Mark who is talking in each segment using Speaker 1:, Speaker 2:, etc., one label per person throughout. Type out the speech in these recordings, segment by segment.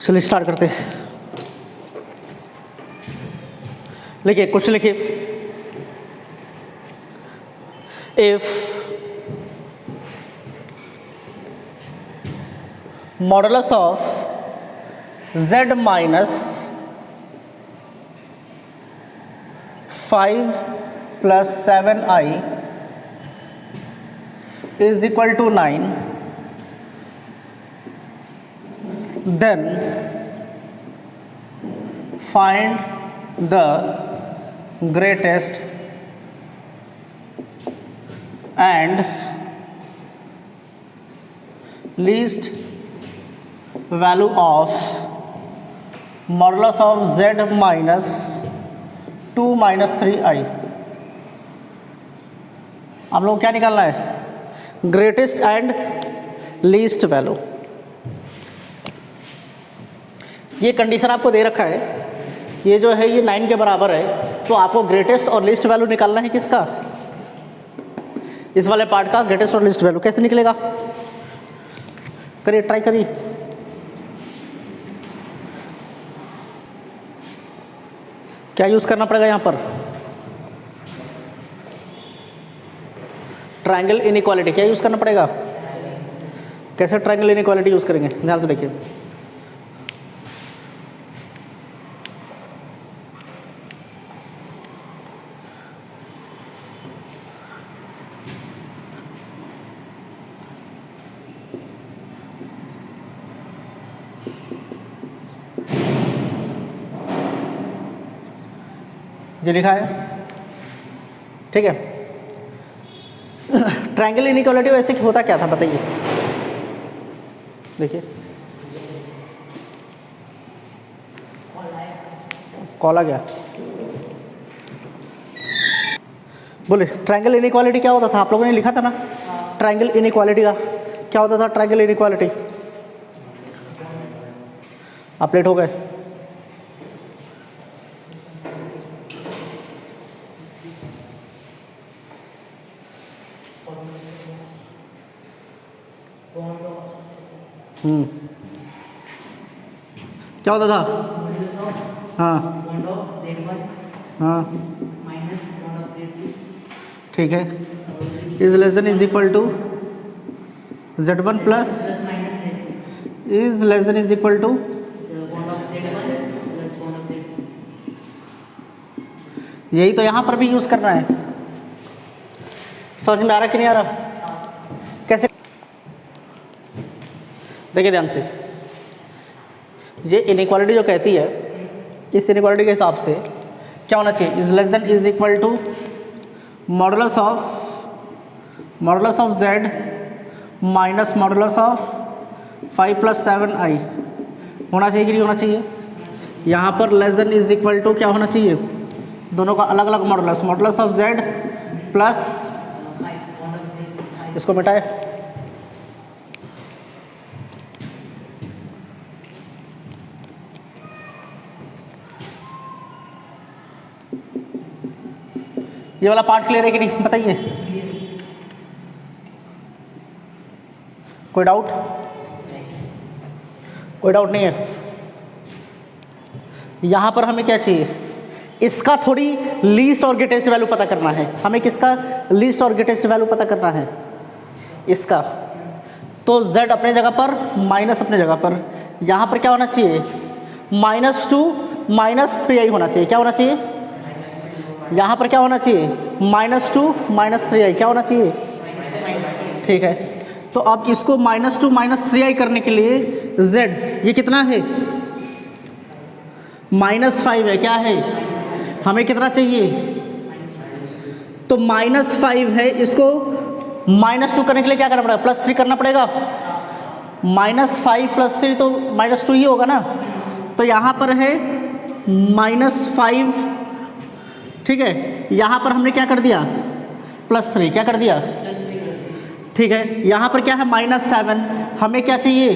Speaker 1: चलिए स्टार्ट करते हैं। लिखिए, क्वेश्चन लिखिए। If modulus of z minus 5 plus 7i is equal to 9, then find the greatest and least value of modulus of z minus 2 minus 3i। आप लोग क्या निकालना है? Greatest and least value. ये कंडीशन आपको दे रखा है, ये जो है ये 9 के बराबर है, तो आपको ग्रेटेस्ट और लीस्ट वैल्यू निकालना है किसका? इस वाले पार्ट का ग्रेटेस्ट और लीस्ट वैल्यू। कैसे निकलेगा? करिए, ट्राई करिए। क्या यूज करना पड़ेगा यहाँ पर? Triangle inequality. क्या यूज करना पड़ेगा? कैसे ट्रायंगल इनइक्वालिटी यूज करेंगे? ध्यान से देखिए। जो लिखा है, ठीक है। ट्रायंगल इनइक्वालिटी वैसे होता क्या था बताइए? देखिए, कॉल आ गया। बोले ट्रायंगल इनइक्वालिटी क्या होता था? आप लोगों ने लिखा था ना ट्रायंगल इनइक्वालिटी का। क्या होता था ट्रायंगल इनइक्वालिटी? आप लेट हो गए। क्या होता था? हाँ हाँ, ठीक है। Is less than is equal to z1 plus is less than is equal to यही तो यहाँ पर भी यूज करना है। समझ में आ रहा कि नहीं आ रहा? कैसे? देखिए ध्यान से, ये इनइक्वालिटी जो कहती है, इस इनइक्वालिटी के हिसाब से क्या होना चाहिए? Is less than is equal to modulus of z minus modulus of 5 plus 7i होना चाहिए कि नहीं होना चाहिए? यहाँ पर less than is equal to क्या होना चाहिए? दोनों का अलग अलग मॉडुलस ऑफ z प्लस, इसको मिटाए, ये वाला पार्ट क्लियर है कि नहीं बताइए? कोई डाउट? कोई डाउट नहीं है। यहां पर हमें क्या चाहिए? इसका थोड़ी लीस्ट और ग्रेटेस्ट वैल्यू पता करना है। हमें किसका लीस्ट और ग्रेटेस्ट वैल्यू पता करना है? इसका। तो z अपने जगह पर, माइनस अपने जगह पर। यहां पर क्या होना चाहिए? -2 माइनस 3i होना चाहिए। क्या होना चाहिए? यहाँ पर क्या होना चाहिए? -2 माइनस 3i। क्या होना चाहिए? ठीक है। तो अब इसको -2 माइनस 3i करने के लिए z ये कितना है? -5 है। क्या है? हमें कितना चाहिए? तो -5 है, इसको -2 करने के लिए क्या करना पड़ेगा? +3 करना पड़ेगा। -5 + 3 तो -2 ही होगा ना। तो यहाँ पर है -5, ठीक है। यहाँ पर हमने क्या कर दिया? +3। क्या कर दिया? ठीक है। यहाँ पर क्या है? -7। हमें क्या चाहिए?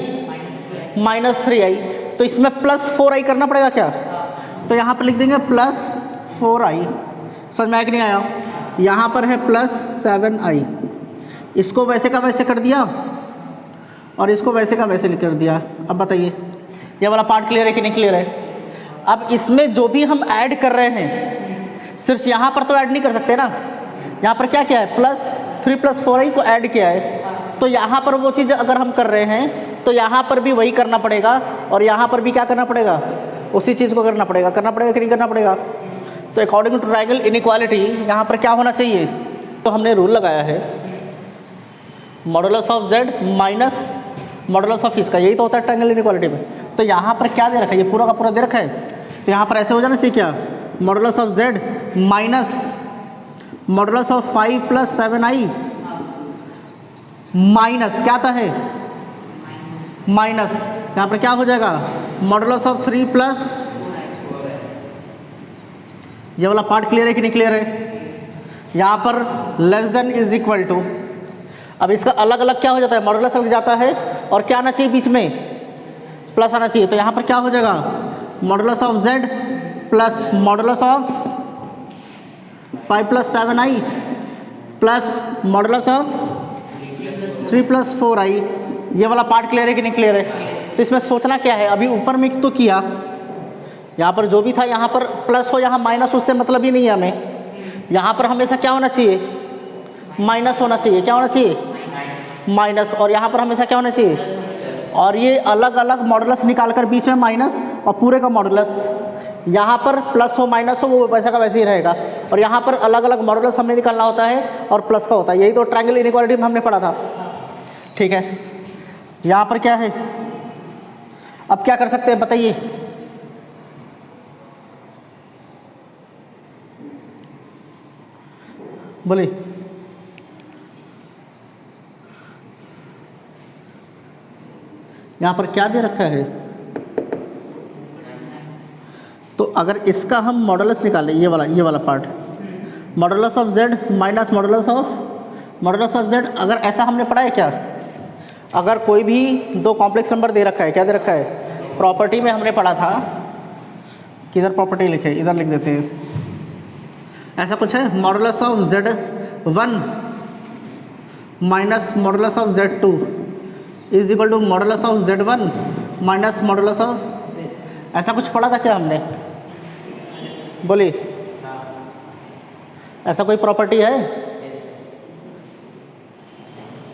Speaker 1: -3i। तो इसमें +4i करना पड़ेगा क्या? तो यहाँ पर लिख देंगे +4i। समझ में आया कि नहीं आया? यहाँ पर है +7i। इसको वैसे का वैसे कर दिया और इसको वैसे का वैसे कर दिया। अब बताइए ये वाला पार्ट क्लियर है कि नहीं क्लियर है? अब इसमें जो भी हम ऐड कर रहे हैं, सिर्फ यहाँ पर तो ऐड नहीं कर सकते ना, यहाँ पर क्या क्या है, प्लस 3 + 4i को ऐड किया है, तो यहाँ पर वो चीज़ अगर हम कर रहे हैं तो यहाँ पर भी वही करना पड़ेगा और यहाँ पर भी क्या करना पड़ेगा, उसी चीज़ को करना पड़ेगा कि नहीं करना पड़ेगा? तो अकॉर्डिंग टू ट्रायंगल इनइक्वालिटी यहाँ पर क्या होना चाहिए? तो हमने रूल लगाया है modulus of z minus modulus of इसका, यही तो होता है ट्रायंगल इनइक्वालिटी में। तो यहाँ पर क्या दे रखा है, ये पूरा का पूरा दे रखा है, तो यहाँ पर ऐसे हो जाना चाहिए क्या, modulus of z minus modulus of 5 + 7i minus क्या आता है, माइनस यहाँ पर क्या हो जाएगा, मॉडुलस ऑफ 3 + ये वाला पार्ट क्लियर है कि नहीं क्लियर है? यहाँ पर less than is equal to, अब इसका अलग अलग क्या हो जाता है, मॉडुलस लग जाता है और क्या आना चाहिए बीच में, प्लस आना चाहिए। तो यहाँ पर क्या हो जाएगा, modulus of z plus modulus of 5 + 7i plus modulus of 3 + 4i। ये वाला पार्ट क्लियर है कि नहीं क्लियर है? तो इसमें सोचना क्या है, अभी ऊपर में तो किया, यहाँ पर जो भी था यहाँ पर प्लस हो यहाँ माइनस, उससे मतलब ही नहीं है हमें। यहाँ पर हमेशा क्या होना चाहिए, माइनस होना चाहिए। क्या होना चाहिए, माइनस। और यहाँ पर हमेशा क्या होना चाहिए, और ये अलग अलग मॉडुलस निकाल कर बीच में माइनस और पूरे का मॉडुलस, यहाँ पर प्लस हो माइनस हो वो वैसा का वैसे ही रहेगा। और यहाँ पर अलग अलग मॉडुलस हमें निकालना होता है और प्लस का होता है, यही तो ट्रायंगल इनइक्वालिटी में हमने पढ़ा था। ठीक है, यहाँ पर क्या है, अब क्या कर सकते हैं बताइए? बोलिए। यहाँ पर क्या दे रखा है, तो अगर इसका हम मॉडुलस निकालें, ये वाला part, modulus of z minus modulus of z, अगर ऐसा हमने पढ़ा है क्या, अगर कोई भी दो कॉम्प्लेक्स नंबर दे रखा है, क्या दे रखा है, प्रॉपर्टी में हमने पढ़ा था, किधर प्रॉपर्टी लिखे, इधर लिख देते हैं, ऐसा कुछ है, modulus of z1 minus modulus of z2 is equal to modulus of z1 minus modulus of, ऐसा कुछ पढ़ा था क्या हमने? बोलिए, ऐसा कोई प्रॉपर्टी है?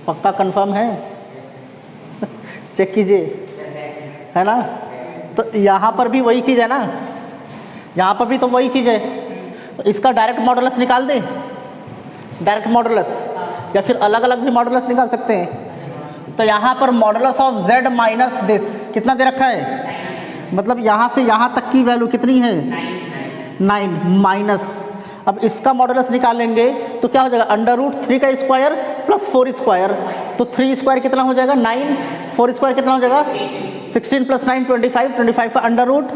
Speaker 1: पक्का कंफर्म है? चेक कीजिए, है ना? तो यहाँ पर भी वही चीज़ है ना, यहाँ पर भी तो वही चीज़ है। तो इसका डायरेक्ट मॉडुलस निकाल दें, डायरेक्ट मॉडुलस, या फिर अलग अलग भी मॉडुलस निकाल सकते हैं। तो यहाँ पर modulus of z minus this कितना दे रखा है, मतलब यहाँ से यहाँ तक की वैल्यू कितनी है, 9 माइनस, अब इसका मॉडुलस निकालेंगे तो क्या हो जाएगा, √3 का स्क्वायर प्लस 4 स्क्वायर, तो 3 स्क्वायर कितना हो जाएगा 9, 4 स्क्वायर कितना हो जाएगा 16 + 9 25, 25 का अंडर रूट।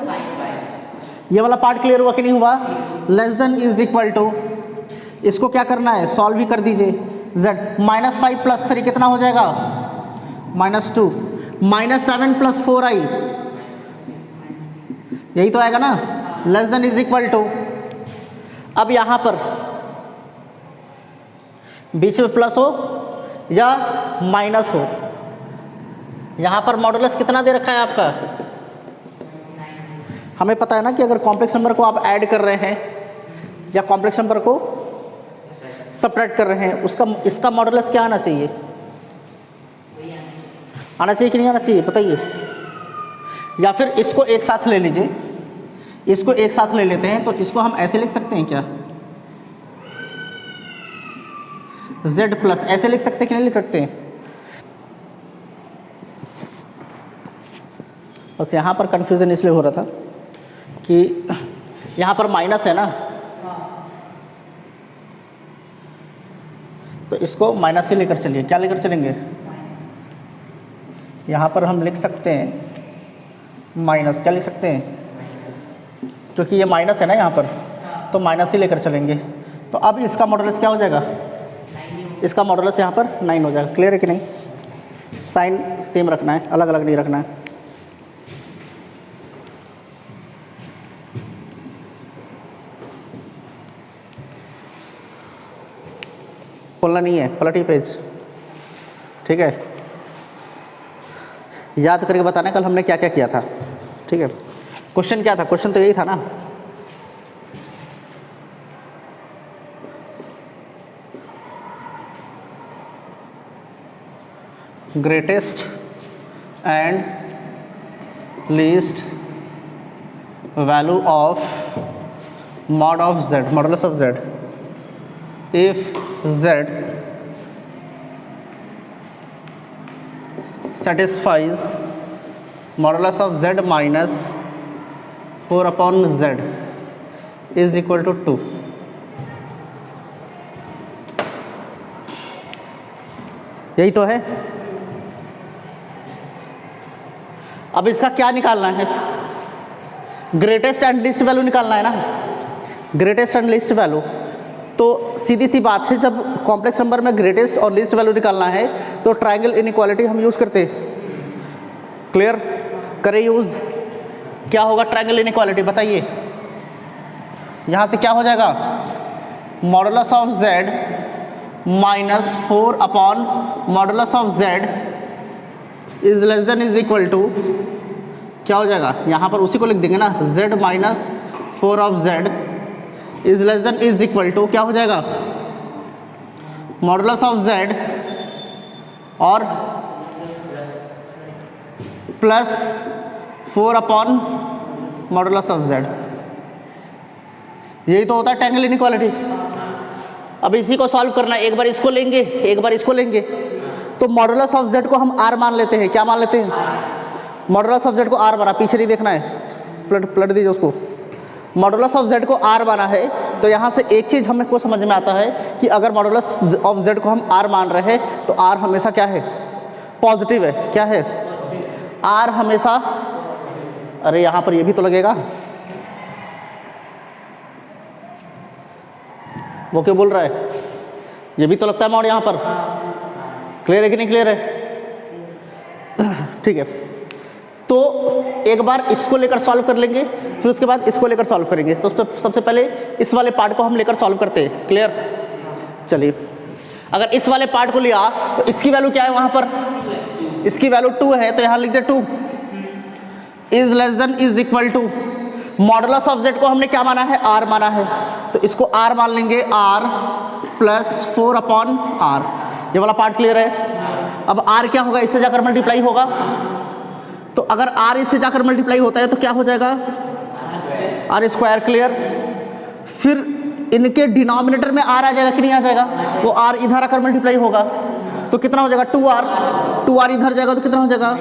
Speaker 1: ये वाला पार्ट क्लियर हुआ कि नहीं हुआ? Less than is equal to, इसको क्या करना है, सॉल्व ही कर दीजिए, z -5 + 3 कितना हो जाएगा, -2, -7 + 4i, यही तो आएगा ना, less than is equal to. अब यहाँ पर बीच में प्लस हो या माइनस हो, यहाँ पर मॉडुलस कितना दे रखा है आपका, हमें पता है ना कि अगर कॉम्प्लेक्स नंबर को आप ऐड कर रहे हैं या कॉम्प्लेक्स नंबर को सब्ट्रैक्ट कर रहे हैं, उसका इसका मॉडुलस क्या आना चाहिए, आना चाहिए कि नहीं आना चाहिए बताइए? या फिर इसको एक साथ ले लीजिए, इसको एक साथ ले लेते हैं, तो इसको हम ऐसे लिख सकते हैं क्या, z प्लस, ऐसे लिख सकते हैं कि नहीं लिख सकते हैं? बस यहाँ पर कन्फ्यूज़न इसलिए हो रहा था कि यहाँ पर माइनस है ना, तो इसको माइनस ही लेकर चलिए। क्या लेकर चलेंगे, यहाँ पर हम लिख सकते हैं माइनस, क्या लिख सकते हैं, क्योंकि ये माइनस है ना यहाँ पर, तो माइनस ही लेकर चलेंगे। तो अब इसका मॉडुलस क्या हो जाएगा, इसका मॉडुलस यहाँ पर 9 हो जाएगा। क्लियर है कि नहीं? साइन सेम रखना है, अलग अलग नहीं रखना है। खोलना नहीं है, पलटी पेज, ठीक है? याद करके बताना कल हमने क्या क्या किया था। ठीक है, क्वेश्चन क्या था? क्वेश्चन तो यही था ना, greatest and least value of mod of z, modulus of z, if z satisfies modulus of z minus 4 upon z is equal to 2. यही तो है। अब इसका क्या निकालना है? ग्रेटेस्ट एंड लीस्ट वैल्यू निकालना है ना, ग्रेटेस्ट एंड लीस्ट वैल्यू। तो सीधी सी बात है, जब कॉम्प्लेक्स नंबर में ग्रेटेस्ट और लीस्ट वैल्यू निकालना है तो ट्रायंगल इनइक्वालिटी हम यूज़ करते हैं। क्लियर? करें यूज़। क्या होगा ट्रायंगल इनइक्वालिटी बताइए? यहाँ से क्या हो जाएगा? Modulus of z minus 4 upon modulus of z is less than is equal to, क्या हो जाएगा? यहाँ पर उसी को लिख देंगे ना, z minus 4 of z is less than is equal to, क्या हो जाएगा? मॉडुलस ऑफ z और plus 4 upon modulus of z। यही तो होता है ट्रायंगल इनइक्वालिटी। अब इसी को सॉल्व करना है, एक बार इसको लेंगे एक बार इसको लेंगे। तो मॉडुलस ऑफ z को हम r मान लेते हैं। क्या मान लेते हैं? मॉडुलस ऑफ z को r माना, पीछे नहीं देखना है, पलट दीजिए उसको। मॉडुलस ऑफ z को r माना है, तो यहाँ से एक चीज़ हमें को समझ में आता है कि अगर मॉडुलस ऑफ z को हम r मान रहे हैं तो r हमेशा क्या है? पॉजिटिव है। क्या है? r हमेशा, अरे यहाँ पर ये भी तो लगेगा, वो क्यों बोल रहा है? ये भी तो लगता है मॉड यहाँ पर। क्लियर है कि नहीं क्लियर है? ठीक है, तो एक बार इसको लेकर सॉल्व कर लेंगे, फिर उसके बाद इसको लेकर सॉल्व करेंगे। तो सबसे पहले इस वाले पार्ट को हम लेकर सॉल्व करते हैं। क्लियर? चलिए, अगर इस वाले पार्ट को लिया तो इसकी वैल्यू क्या है? वहाँ पर इसकी वैल्यू 2 है, तो यहाँ लिख दे 2 is less than is equal to, modulus of z को हमने क्या माना है? r माना है, तो इसको r मान लेंगे, r प्लस 4 अपॉन r। ये वाला पार्ट क्लियर है? अब r क्या होगा? इससे जाकर मल्टीप्लाई होगा। तो अगर r इससे जाकर मल्टीप्लाई होता है तो क्या हो जाएगा? r square. क्लियर? फिर इनके डिनोमिनेटर में r आ जाएगा कि नहीं आ जाएगा? वो r इधर आकर मल्टीप्लाई होगा तो कितना हो जाएगा? 2r इधर जाएगा तो कितना हो जाएगा?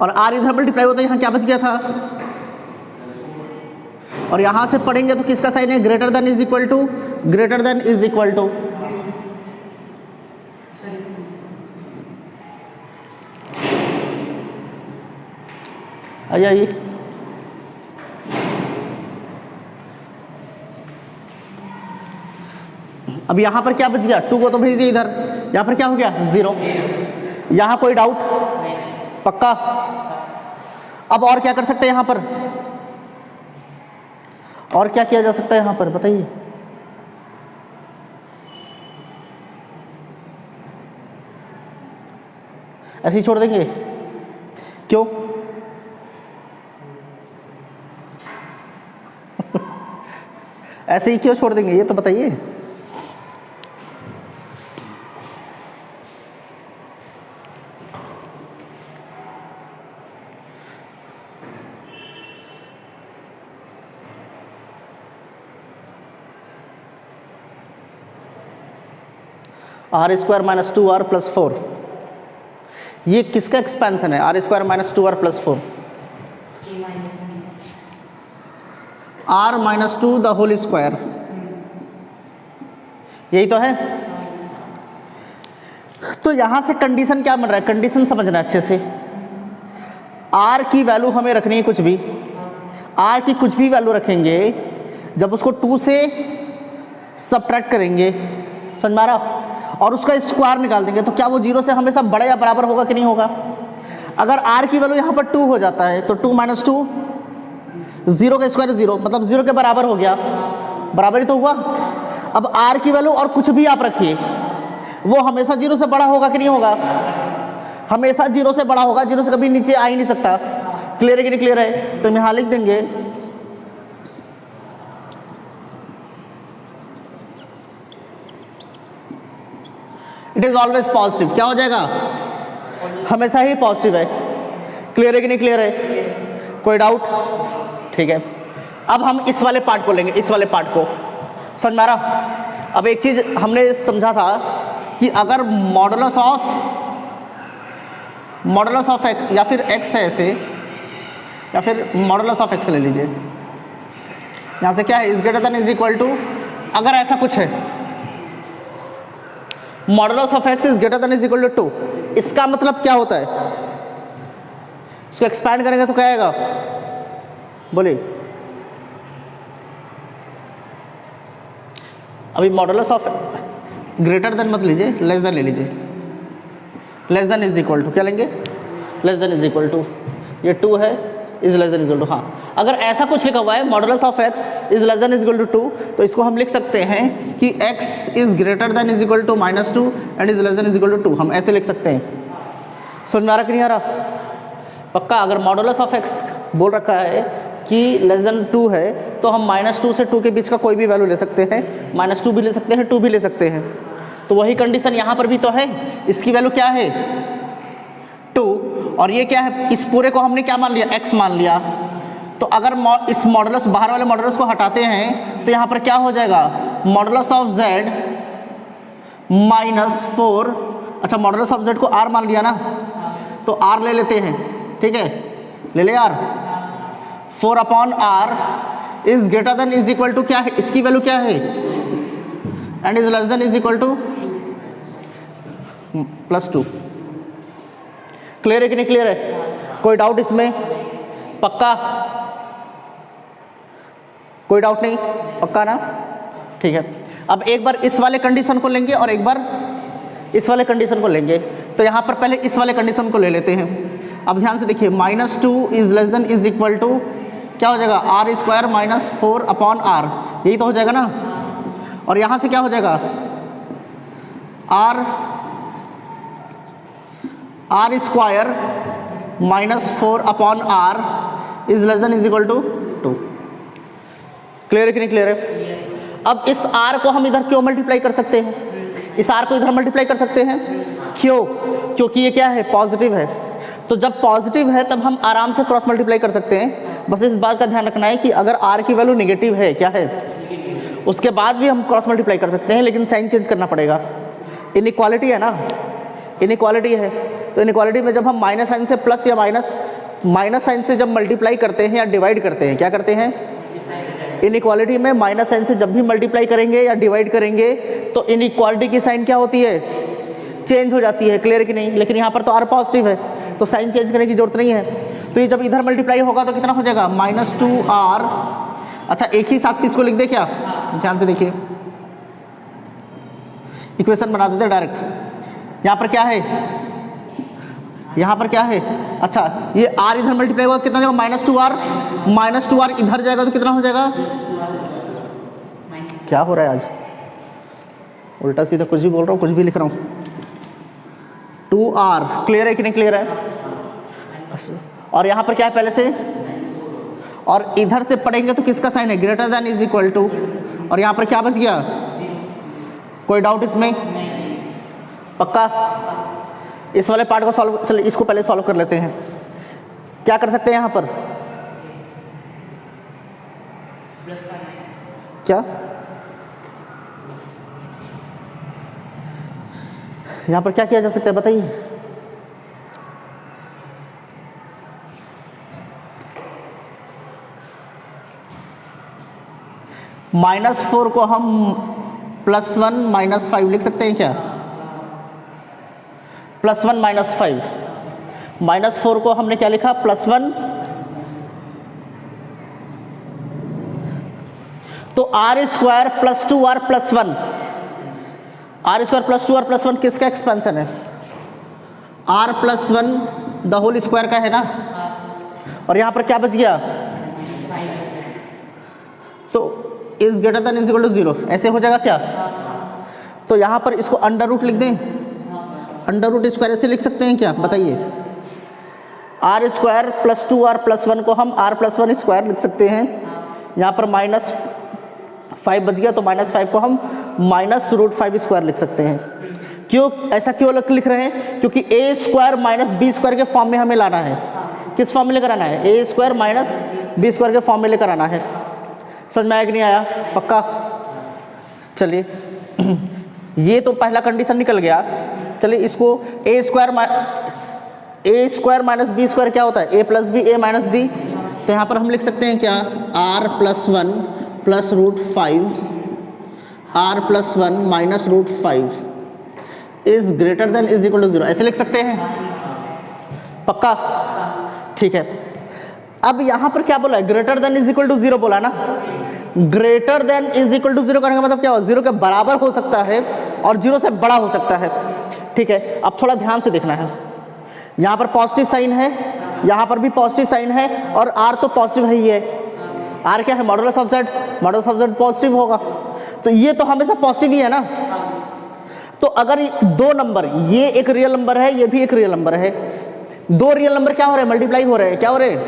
Speaker 1: और r इधर मल्टीप्लाई होता है, यहाँ क्या बच गया था? और यहाँ से पढ़ेंगे तो किसका साइन है? Greater than is equal to, greater than is equal to. आइए, अब यहाँ पर क्या बच गया? 2 को तो भेज दिया इधर, यहाँ पर क्या हो गया? 0। यहाँ कोई डाउट? पक्का? अब और क्या कर सकते हैं यहाँ पर? और क्या किया जा सकता है यहाँ पर बताइए? ऐसे ही छोड़ देंगे? क्यों? ऐसे ही क्यों छोड़ देंगे ये तो बताइए? Are square minus 2r plus 4, ये किसका एक्सपेंशन है? R square minus 2r plus 4, r minus 2 the whole square. यही तो है। तो यहां से कंडीशन क्या बन रहा है? कंडीशन समझना अच्छे से। r की वैल्यू हमें रखनी है कुछ भी, r की कुछ भी वैल्यू रखेंगे, जब उसको 2 से सबट्रैक्ट करेंगे, समझ में आ रहा? और उसका स्क्वायर निकाल देंगे तो क्या वो 0 से हमेशा बड़ा या बराबर होगा कि नहीं होगा? अगर r की वैल्यू यहाँ पर 2 हो जाता है तो 2 माइनस 2, 0 का स्क्वायर 0, मतलब 0 के बराबर हो गया, बराबर ही तो हुआ। अब r की वैल्यू और कुछ भी आप रखिए, वो हमेशा 0 से बड़ा होगा कि नहीं होगा? हमेशा 0 से बड़ा होगा, 0 से कभी नीचे आ ही नहीं सकता। क्लियर है कि नहीं क्लियर है? तो हम यहाँ लिख देंगे इट इज ऑलवेज पॉजिटिव। क्या हो जाएगा? हमेशा ही पॉजिटिव है। क्लियर है कि नहीं क्लियर है? कोई डाउट? ठीक है, अब हम इस वाले पार्ट को लेंगे, इस वाले पार्ट को। समझ में आ रहा? अब एक चीज हमने समझा था कि अगर मॉडुलस ऑफ एक्स या फिर एक्स है ऐसे, या फिर मॉडुलस ऑफ एक्स ले लीजिए, यहाँ से क्या है, is greater than is equal to, अगर ऐसा कुछ है modulus of x is greater than is equal to 2, इसका मतलब क्या होता है? इसको एक्सपैंड करेंगे तो क्या आएगा? बोलिए। अभी मॉडुलस ऑफ ग्रेटर देन मत लीजिए, लेस देन ले लीजिए। Less than is equal to क्या लेंगे? Less than is equal to, ये 2 है, is less than is equal to. हाँ, अगर ऐसा कुछ लिखा हुआ है modulus of x is less than is equal to 2, तो इसको हम लिख सकते हैं कि x is greater than is equal to -2 and is less than is equal to 2। हम ऐसे लिख सकते हैं। समझ में आ रहा कि नहीं आ रहा? पक्का? अगर मॉडुलस ऑफ एक्स बोल रखा है कि लेस देन 2 है, तो हम -2 से 2 के बीच का कोई भी वैल्यू ले सकते हैं। -2 भी ले सकते हैं, 2 भी ले सकते हैं। तो वही कंडीशन यहाँ पर भी तो है। इसकी वैल्यू क्या है? 2, और ये क्या है? इस पूरे को हमने क्या मान लिया? x मान लिया। तो अगर इस मॉडुलस, बाहर वाले मॉडुलस को हटाते हैं तो यहाँ पर क्या हो जाएगा? मॉडुलस ऑफ z -4, अच्छा मॉडुलस ऑफ z को r मान लिया ना, तो r ले लेते हैं। ठीक है, ले ले r। 4/r is greater than is equal to क्या है? इसकी वैल्यू क्या है? And is less than is equal to +2। Clear है कि नहीं क्लियर है? कोई डाउट इसमें? पक्का? कोई डाउट नहीं? पक्का ना? ठीक है, अब एक बार इस वाले कंडीशन को लेंगे और एक बार इस वाले कंडीशन को लेंगे। तो यहाँ पर पहले इस वाले कंडीशन को ले लेते हैं। अब ध्यान से देखिए, -2 is less than is equal to क्या हो जाएगा? r² - 4/r, यही तो हो जाएगा ना। और यहाँ से क्या हो जाएगा? r² - 4/r is less than is equal to 2। Clear है कि नहीं क्लियर है? अब इस r को हम इधर क्यों मल्टीप्लाई कर सकते हैं? इस r को इधर मल्टीप्लाई कर सकते हैं। क्यों? क्योंकि ये क्या है? पॉजिटिव है। तो जब पॉजिटिव है तब हम आराम से क्रॉस मल्टीप्लाई कर सकते हैं। बस इस बात का ध्यान रखना है कि अगर r की वैल्यू नेगेटिव है, क्या है, उसके बाद भी हम क्रॉस मल्टीप्लाई कर सकते हैं, लेकिन साइन चेंज करना पड़ेगा। इनइक्वालिटी है ना, इनइक्वालिटी है। तो इनइक्वालिटी में जब हम माइनस साइन से प्लस या माइनस साइन से जब मल्टीप्लाई करते हैं या डिवाइड करते हैं, क्या करते हैं? इनइक्वालिटी में माइनस साइन से जब भी मल्टीप्लाई करेंगे या डिवाइड करेंगे तो इनइक्वालिटी की साइन क्या होती है? चेंज हो जाती है। क्लियर कि नहीं? लेकिन यहाँ पर तो r पॉजिटिव है, तो साइन चेंज करने की जरूरत नहीं है। तो ये जब इधर मल्टीप्लाई होगा तो कितना हो जाएगा? -2r। अच्छा, एक ही साथ इसको लिख दे क्या? ध्यान से देखिए, इक्वेशन बना देते डायरेक्ट। यहाँ पर क्या है? यहाँ पर क्या है? अच्छा, ये r इधर मल्टीप्लाई होगा, कितना जाएगा? -2r इधर जाएगा तो कितना हो जाएगा? क्या हो रहा है आज? उल्टा सीधा कुछ भी बोल रहा हूँ, कुछ भी लिख रहा हूँ। 2r। क्लियर है कि नहीं क्लियर है? और यहाँ पर क्या है पहले से? और इधर से पढ़ेंगे तो किसका साइन है? Greater than is equal to. और यहाँ पर क्या बच गया? कोई डाउट इसमें? पक्का? इस वाले पार्ट को सॉल्व, चलिए इसको पहले सॉल्व कर लेते हैं। क्या कर सकते हैं यहाँ पर? क्या यहाँ पर क्या किया जा सकता है बताइए? -4 को हम +1 - 5 लिख सकते हैं क्या? +1 - 5। -4 को हमने क्या लिखा? +1। तो r² + 2r + 1, r² + 2r + 1 किसका एक्सपेंशन है? r + 1 द होल स्क्वायर का है ना। और यहाँ पर क्या बच गया? तो is greater than is equal to 0, ऐसे हो जाएगा क्या? तो यहाँ पर इसको अंडर रूट लिख दें, अंडर रूट स्क्वायर ऐसे लिख सकते हैं क्या? बताइए। Are square plus 2r plus 1 को हम r प्लस 1 स्क्वायर लिख सकते हैं। यहाँ पर -5 बच गया, तो -5 को हम -√5 स्क्वायर लिख सकते हैं। क्यों ऐसा क्यों लिख रहे हैं? क्योंकि a square minus B square के फॉर्म में हमें लाना है। किस फॉर्म में लेकर आना है? a square minus B square के फॉर्म में लेकर आना है। समझ में आया कि नहीं आया? पक्का? चलिए ये तो पहला कंडीशन निकल गया। चलिए इसको a square minus B square क्या होता है? a plus B, a minus B. तो यहाँ पर हम लिख सकते हैं क्या? r plus 1 plus √5 r plus 1 minus √5 is greater than is equal to 0, ऐसे लिख सकते हैं। पक्का? ठीक है। अब यहाँ पर क्या बोला है? Greater than is equal to 0 बोला ना। Greater than is equal to 0 करने का मतलब क्या हो? 0 के बराबर हो सकता है और 0 से बड़ा हो सकता है। ठीक है, अब थोड़ा ध्यान से देखना है। यहाँ पर पॉजिटिव साइन है, यहाँ पर भी पॉजिटिव साइन है, और r तो पॉजिटिव है ही है। r क्या है? Modulus of z, modulus of z positive होगा, तो ये तो हमेशा पॉजिटिव ही है ना। तो अगर दो नंबर, ये एक रियल नंबर है, ये भी एक रियल नंबर है, दो रियल नंबर क्या हो रहे हैं? मल्टीप्लाई हो रहे हैं। क्या हो रहे हैं?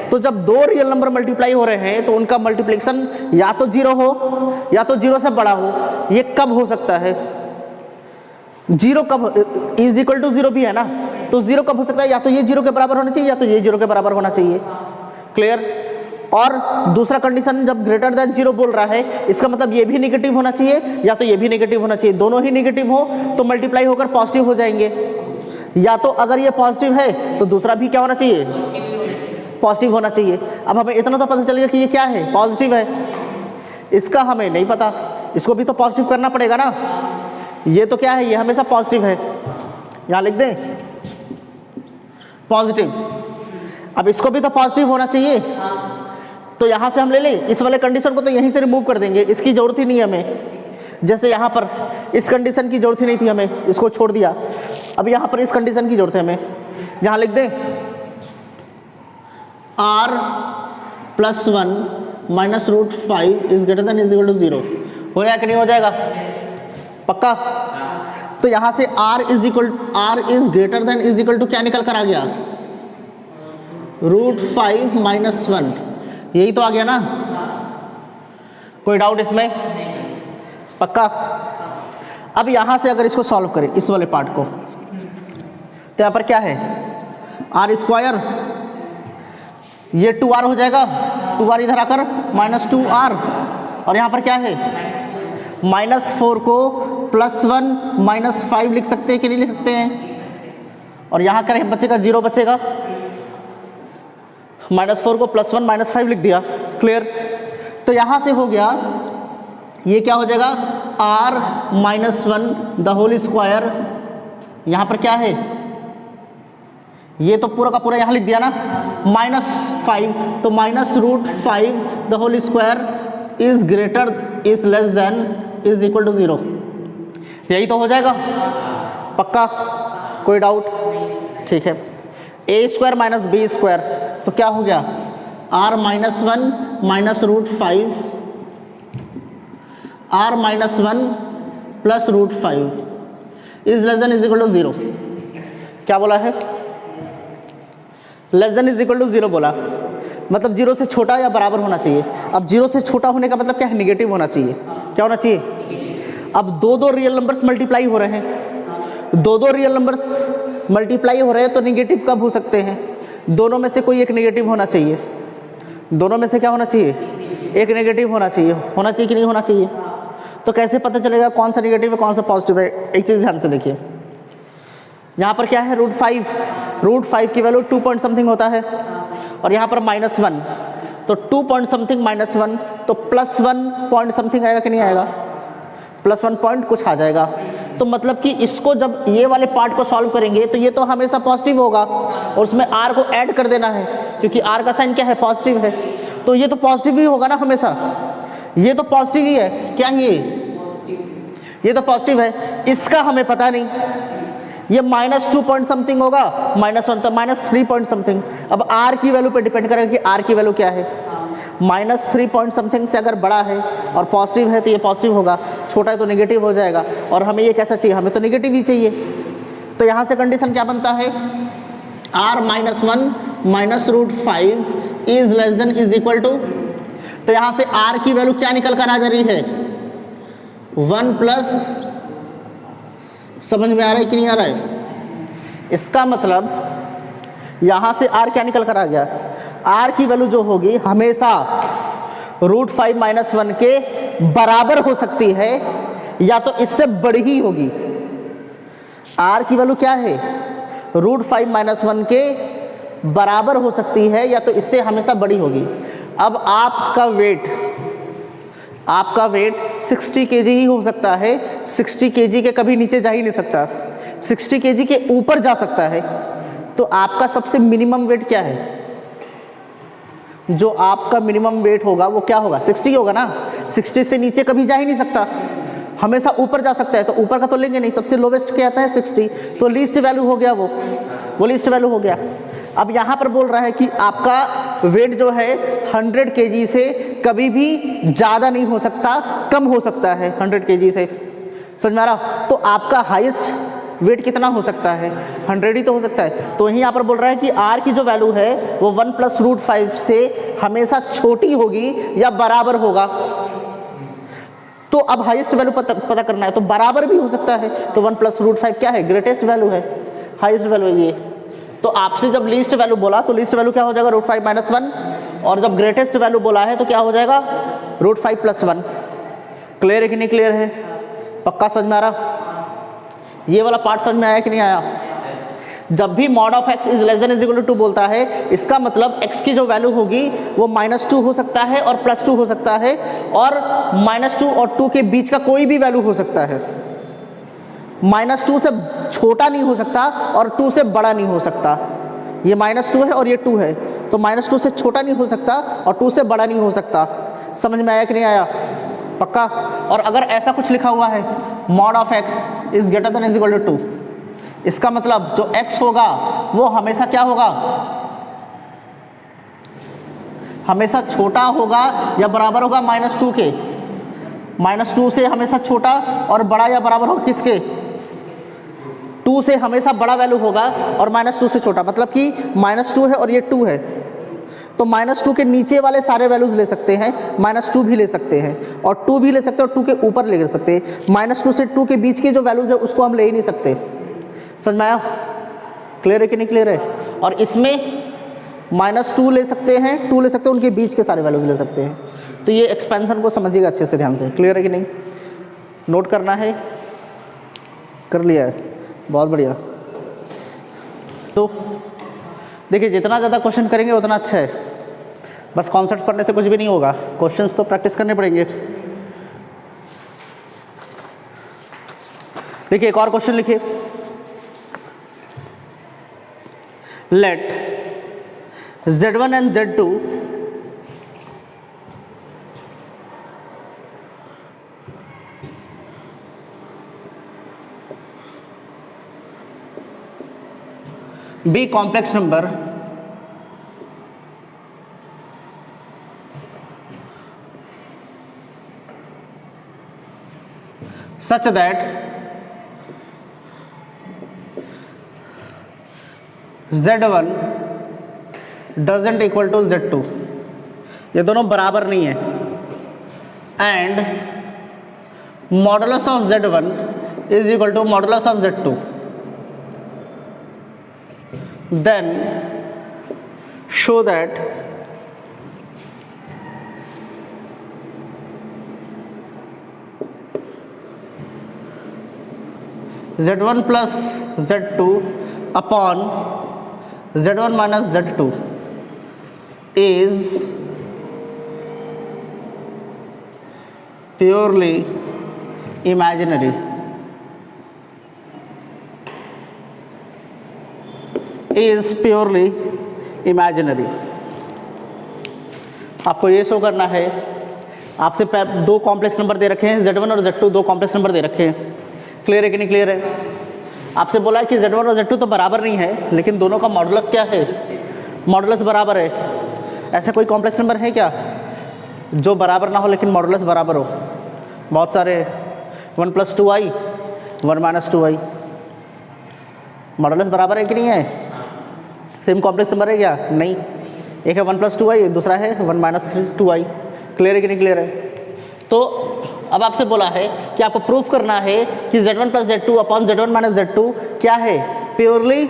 Speaker 1: तो जब दो रियल नंबर मल्टीप्लाई हो रहे हैं तो उनका मल्टीप्लिकेशन या तो 0 हो या तो 0 से बड़ा हो। ये कब हो सकता है? 0 कब? इज इक्वल टू 0 भी है ना, तो 0 कब हो सकता है? या तो ये 0 के बराबर होना चाहिए या तो ये 0 के बराबर होना चाहिए। क्लियर? और दूसरा कंडीशन, जब ग्रेटर देन 0 बोल रहा है, इसका मतलब ये भी नेगेटिव होना चाहिए या तो ये भी नेगेटिव होना चाहिए। दोनों ही नेगेटिव हो तो मल्टीप्लाई होकर पॉजिटिव हो जाएंगे। या तो अगर ये पॉजिटिव है तो दूसरा भी क्या होना चाहिए? पॉजिटिव होना चाहिए। अब हमें इतना तो पता चल गया कि ये क्या है? पॉजिटिव है। इसका हमें नहीं पता, इसको भी तो पॉजिटिव करना पड़ेगा ना। ये तो क्या है? ये हमेशा पॉजिटिव है। यहाँ लिख दें पॉजिटिव। अब इसको भी तो पॉजिटिव होना चाहिए, तो यहाँ से हम ले लें इस वाले कंडीशन को, तो यहीं से रिमूव कर देंगे, इसकी जरूरत ही नहीं है हमें। जैसे यहाँ पर इस कंडीशन की जरूरत ही नहीं थी हमें, इसको छोड़ दिया। अब यहाँ पर इस कंडीशन की जरूरत है हमें। यहाँ लिख दें r plus 1 minus √5 is greater than is equal to 0। हो जाएगा कि नहीं हो जाएगा? पक्का? तो यहाँ से r is greater than is equal to क्या निकल कर आ गया? √5 माइनस 1, यही तो आ गया ना। कोई डाउट इसमें? पक्का? अब यहाँ से अगर इसको सॉल्व करें, इस वाले पार्ट को, तो यहाँ पर क्या है? r स्क्वायर, ये 2r हो जाएगा, 2r इधर आकर -2r, और यहाँ पर क्या है? -4 को +1 -5 लिख सकते हैं कि नहीं लिख सकते हैं? और यहाँ करें बचेगा 0 बचेगा, -4 को +1 -5 लिख दिया। क्लियर? तो यहाँ से हो गया, ये क्या हो जाएगा? r-1 the whole square. यहाँ पर क्या है? ये तो पूरा का पूरा यहाँ लिख दिया ना, -5, तो -√5 the whole square is greater is less than is equal to 0। यही तो हो जाएगा। पक्का? कोई डाउट? ठीक है। a square minus B square, तो क्या हो गया? r-1 minus √5 r-1 plus √5 is less than is equal to 0। क्या बोला है? Less than is equal to 0 बोला, मतलब 0 से छोटा या बराबर होना चाहिए। अब 0 से छोटा होने का मतलब क्या है? निगेटिव होना चाहिए। क्या होना चाहिए? अब दो रियल नंबर्स मल्टीप्लाई हो रहे हैं, दो रियल नंबर्स मल्टीप्लाई हो रहे हैं, तो निगेटिव कब हो सकते हैं? दोनों में से कोई एक नेगेटिव होना चाहिए। दोनों में से क्या होना चाहिए? एक नेगेटिव होना चाहिए। होना चाहिए कि नहीं होना चाहिए? तो कैसे पता चलेगा कौन सा नेगेटिव है कौन सा पॉजिटिव है? एक चीज़ ध्यान से देखिए, यहाँ पर क्या है? √5 की वैल्यू 2 पॉइंट समथिंग होता है, और यहाँ पर -1, तो 2 पॉइंट समथिंग -1, तो +1 पॉइंट समथिंग आएगा कि नहीं आएगा? +1 पॉइंट कुछ आ जाएगा। तो मतलब कि इसको जब ये वाले पार्ट को सॉल्व करेंगे तो ये तो हमेशा पॉजिटिव होगा, और उसमें r को ऐड कर देना है, क्योंकि r का साइन क्या है? पॉजिटिव है, तो ये तो पॉजिटिव ही होगा ना हमेशा। ये तो पॉजिटिव ही है। क्या ये तो पॉजिटिव है, इसका हमें पता नहीं। ये -2 पॉइंट समथिंग होगा, -1 तो -3 पॉइंट समथिंग। अब r की वैल्यू पे डिपेंड करेगा कि r की वैल्यू क्या है। -3 पॉइंट समथिंग से अगर बड़ा है और पॉजिटिव है तो ये पॉजिटिव होगा, छोटा है तो नेगेटिव हो जाएगा। और हमें ये कैसा चाहिए? हमें तो नेगेटिव ही चाहिए। तो यहाँ से कंडीशन क्या बनता है? r minus 1 minus root 5 is less than is equal to, तो यहां से r की वैल्यू क्या निकल कर आ जा रही है 1 प्लस, समझ में आ रहा है कि नहीं आ रहा है? इसका मतलब यहां से r क्या निकल कर आ गया, r की वैल्यू जो होगी हमेशा रूट 5 माइनस 1 के बराबर हो सकती है या तो इससे बड़ी ही होगी। r की वैल्यू क्या है, रूट 5 माइनस 1 के बराबर हो सकती है या तो इससे हमेशा बड़ी होगी। अब आपका वेट 60 kg ही हो सकता है, 60 kg के कभी नीचे जा ही नहीं सकता, 60 kg के ऊपर जा सकता है। तो आपका सबसे मिनिमम वेट क्या है, जो आपका मिनिमम वेट होगा वो क्या होगा 60 होगा ना, 60 से नीचे कभी जा ही नहीं सकता, हमेशा ऊपर जा सकता है, तो ऊपर का तो लेंगे नहीं, सबसे लोवेस्ट क्या आता है 60, तो लीस्ट वैल्यू हो गया वो लीस्ट वैल्यू हो गया। अब यहाँ पर बोल रहा है कि आपका वेट जो है 100 kg से कभी भी ज़्यादा नहीं हो सकता, कम हो सकता है 100 kg से, समझ में आ रहा? तो आपका हाईएस्ट वेट कितना हो सकता है 100 ही तो हो सकता है। तो यहीं यहाँ पर बोल रहा है कि r की जो वैल्यू है वो 1 प्लस रूट 5 से हमेशा छोटी होगी या बराबर होगा। तो अब हाईएस्ट वैल्यू पता करना है, तो बराबर भी हो सकता है, तो 1 प्लस रूट 5 क्या है, ग्रेटेस्ट वैल्यू है, हाईएस्ट वैल्यू है ये। तो आपसे जब लीस्ट वैल्यू बोला तो लीस्ट वैल्यू क्या हो जाएगा रूट 5 माइनस 1, और जब ग्रेटेस्ट वैल्यू बोला है तो क्या हो जाएगा रूट 5 प्लस 1। क्लियर है कि नहीं क्लियर है, पक्का समझ में आ रहा? ये वाला पार्ट समझ में आया कि नहीं आया? जब भी mod of x is less than is equal to 2 बोलता है, इसका मतलब x की जो वैल्यू होगी वो -2 हो सकता है और +2 हो सकता है, और -2 और 2 के बीच का कोई भी वैल्यू हो सकता है। -2 से छोटा नहीं हो सकता और 2 से बड़ा नहीं हो सकता। ये -2 है और ये 2 है, तो -2 से छोटा नहीं हो सकता और 2 से बड़ा नहीं हो सकता। समझ में आया कि नहीं आया? पक्का? और अगर ऐसा कुछ लिखा हुआ है mod of x is greater than is equal to 2, इसका मतलब जो x होगा वो हमेशा क्या होगा, हमेशा छोटा होगा या बराबर होगा -2 के, -2 से हमेशा छोटा और बड़ा या बराबर होगा किसके, 2 से हमेशा बड़ा वैल्यू होगा और -2 से छोटा, मतलब कि -2 है और ये 2 है, तो -2 के नीचे वाले सारे वैल्यूज ले सकते हैं, -2 भी ले सकते हैं और 2 भी ले सकते हैं और 2 के ऊपर ले सकते हैं। -2 से 2 के बीच के जो वैल्यूज है उसको हम ले ही नहीं सकते। समझ में आया? क्लियर है कि नहीं क्लियर है? और इसमें -2 ले सकते हैं, 2 ले सकते हैं, उनके बीच के सारे वैल्यूज ले सकते हैं। तो ये एक्सपेंशन को समझिएगा अच्छे से, ध्यान से। क्लियर है कि नहीं? नोट करना है? कर लिया है, बहुत बढ़िया। तो देखिए जितना ज़्यादा क्वेश्चन करेंगे उतना अच्छा है, बस कॉन्सेप्ट पढ़ने से कुछ भी नहीं होगा, क्वेश्चंस तो प्रैक्टिस करने पड़ेंगे। देखिए एक और क्वेश्चन लिखिए, late Z1 and Z2 be complex number such that Z1 doesn't equal to Z2, ये दोनों बराबर नहीं है, and modulus of Z1 is equal to modulus of Z2, then show that Z1 plus Z2 upon Z1 minus Z2 is purely imaginary, is purely imaginary। आपको ये show करना है, आपसे दो कॉम्प्लेक्स नंबर दे रखे हैं, Z1 और Z2 दो कॉम्प्लेक्स नंबर दे रखे हैं। क्लियर है कि नहीं क्लियर है? आपसे बोला है कि Z1 और Z2 तो बराबर नहीं है, लेकिन दोनों का मॉडुलस क्या है, मॉडुलस बराबर है। ऐसा कोई कॉम्प्लेक्स नंबर है क्या जो बराबर ना हो लेकिन मॉडुलस बराबर हो? बहुत सारे, 1 + 2i 1 - 2i, मॉडुलस बराबर है कि नहीं है? सेम कॉम्प्लेक्स नंबर है क्या? नहीं, एक है 1 + 2i, दूसरा है 1 - 2i। क्लियर है कि नहीं क्लियर है? तो अब आपसे बोला है कि आपको प्रूफ करना है कि z1 + z2 upon z1 - z2 क्या है? Purely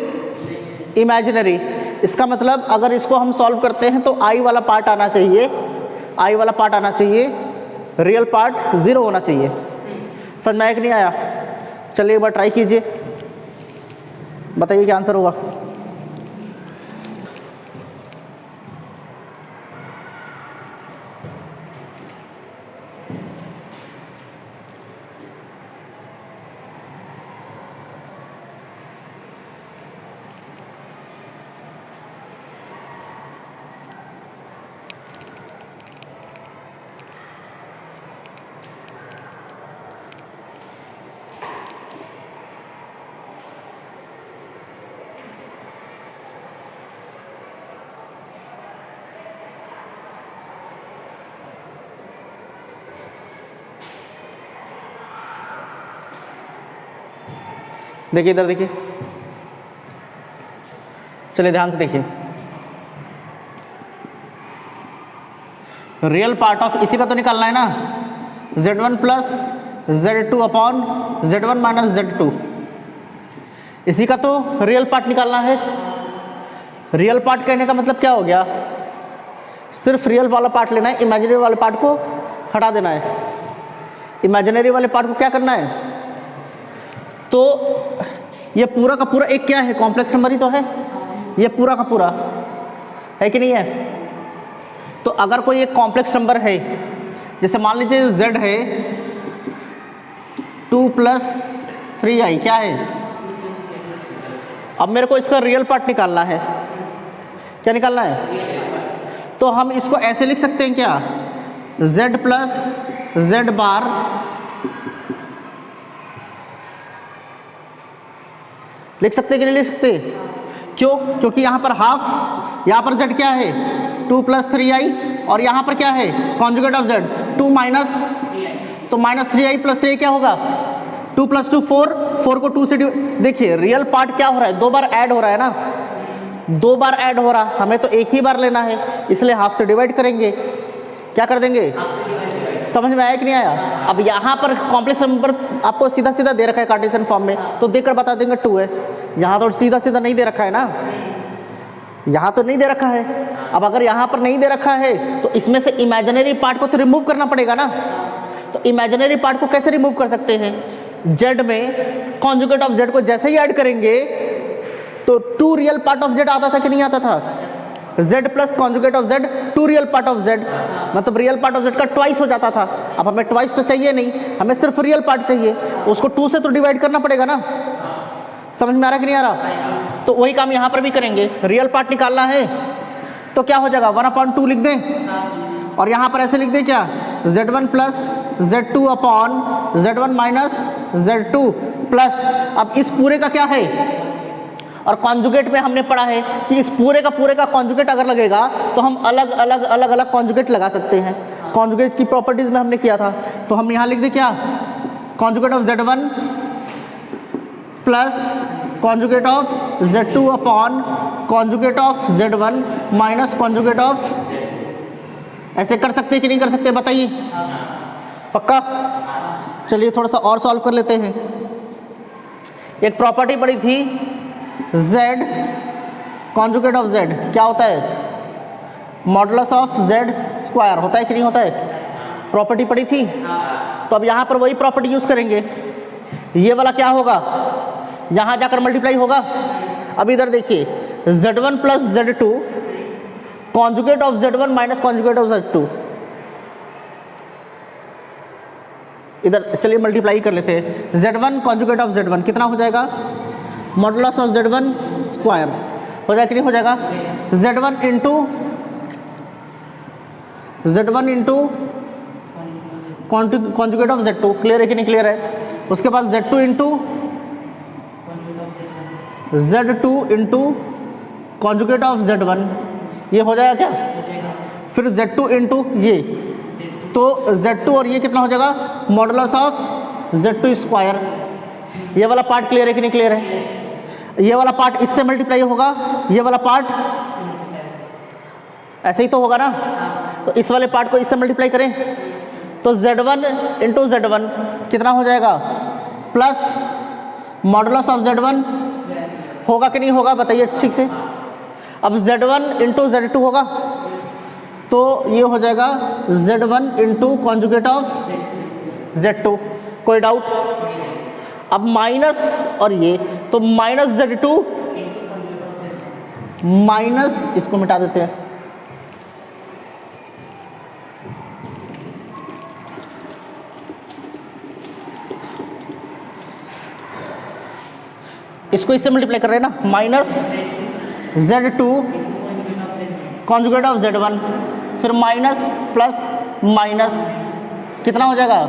Speaker 1: imaginary. इसका मतलब अगर इसको हम सॉल्व करते हैं तो i वाला पार्ट आना चाहिए, i वाला पार्ट आना चाहिए, रियल पार्ट 0 होना चाहिए। समझ में आया कि नहीं आया? चलिए एक बार ट्राई कीजिए, बताइए क्या आंसर होगा। देखिए इधर देखिए, चलिए ध्यान से देखिए। रियल पार्ट ऑफ इसी का तो निकालना है ना, z1 + z2 upon z1 - z2, इसी का तो रियल पार्ट निकालना है। रियल पार्ट कहने का मतलब क्या हो गया? सिर्फ रियल वाला पार्ट लेना है, इमेजिनरी वाले पार्ट को हटा देना है। इमेजिनरी वाले पार्ट को क्या करना है? तो ये पूरा का पूरा एक क्या है? कॉम्प्लेक्स नंबर ही तो है, ये पूरा का पूरा है कि नहीं है? तो अगर कोई एक कॉम्प्लेक्स नंबर है, जैसे मान लीजिए z है 2 + 3i, क्या है? अब मेरे को इसका रियल पार्ट निकालना है। क्या निकालना है? तो हम इसको ऐसे लिख सकते हैं क्या? z + z बार लिख सकते हैं कि नहीं लिख सकते? क्यों? क्योंकि यहाँ पर हाफ, यहाँ पर z क्या है? 2 + 3i, और यहाँ पर क्या है? कॉन्जुगेट ऑफ z 2 माइनस, तो -3i + 3i क्या होगा? 2 + 2 4, 4 को 2 से देखिए रियल पार्ट क्या हो रहा है? 2 बार ऐड हो रहा है ना, 2 बार ऐड हो रहा, हमें तो एक ही बार लेना है, इसलिए हाफ से डिवाइड करेंगे। क्या कर देंगे? समझ में आया कि नहीं आया? अब यहाँ पर कॉम्प्लेक्स नंबर आपको सीधा सीधा दे रखा है कार्टेशियन फॉर्म में, तो देखकर बता देंगे 2 है। यहाँ तो सीधा सीधा नहीं दे रखा है ना, यहाँ तो नहीं दे रखा है। अब अगर यहाँ पर नहीं दे रखा है तो इसमें से इमेजिनरी पार्ट को तो रिमूव करना पड़ेगा ना। तो इमेजिनरी पार्ट को कैसे रिमूव कर सकते हैं? z में कॉन्जुगेट ऑफ z को जैसे ही ऐड करेंगे तो 2 रियल पार्ट ऑफ z आता था कि नहीं आता था? z + conjugate of z 2 real part of z, मतलब रियल पार्ट ऑफ z का ट्वाइस हो जाता था। अब हमें ट्वाइस तो चाहिए नहीं, हमें सिर्फ रियल पार्ट चाहिए, तो उसको 2 से तो डिवाइड करना पड़ेगा ना। समझ में आ रहा कि नहीं आ रहा? तो वही काम यहाँ पर भी करेंगे। रियल पार्ट निकालना है तो क्या हो जाएगा? 1/2 लिख दें, और यहाँ पर ऐसे लिख दें क्या? z1 + z2 upon z1 - z2 plus, अब इस पूरे का क्या है? और कॉन्जुगेट में हमने पढ़ा है कि इस पूरे का कॉन्जुगेट अगर लगेगा तो हम अलग अलग कॉन्जुगेट लगा सकते हैं। कॉन्जुगेट की प्रॉपर्टीज में हमने किया था, तो हम यहाँ लिख दें क्या? Conjugate of z1 plus conjugate of z2 upon conjugate of z1 minus conjugate of, ऐसे कर सकते कि नहीं कर सकते बताइए? पक्का? चलिए थोड़ा सा और सॉल्व कर लेते हैं। एक प्रॉपर्टी पड़ी थी z कॉन्जुगेट ऑफ z क्या होता है? मॉडुलस ऑफ z² होता है कि नहीं होता है? प्रॉपर्टी पड़ी थी, तो अब यहाँ पर वही प्रॉपर्टी यूज करेंगे। ये वाला क्या होगा? यहाँ जाकर मल्टीप्लाई होगा। अब इधर देखिए z1 + z2 conjugate of z1 minus conjugate of z2, इधर चलिए मल्टीप्लाई कर लेते हैं। z1 कॉन्जुगेट ऑफ z1 कितना हो जाएगा? मॉडुलस ऑफ z1² हो जाएगा कि नहीं हो जाएगा? z1 into conjugate of z2, clear है कि नहीं क्लियर है? उसके बाद z2 into conjugate of z1, ये हो जाएगा क्या? फिर z2 इंटू ये, तो z2 और ये कितना हो जाएगा? Modulus of z2²। ये वाला पार्ट क्लियर है कि नहीं क्लियर है? ये वाला पार्ट इससे मल्टीप्लाई होगा, ये वाला पार्ट ऐसे ही तो होगा ना, तो इस वाले पार्ट को इससे मल्टीप्लाई करें तो Z1 इंटू Z1 कितना हो जाएगा, प्लस मॉडुलस ऑफ Z1 होगा कि नहीं होगा बताइए ठीक से। अब Z1 इंटू Z2 होगा तो ये हो जाएगा Z1 into conjugate of Z2, कोई डाउट। अब माइनस और ये तो माइनस Z2 माइनस, इसको मिटा देते हैं, इसको इससे मल्टीप्लाई कर रहे हैं ना, minus Z2 conjugate of Z1, फिर माइनस प्लस माइनस कितना हो जाएगा,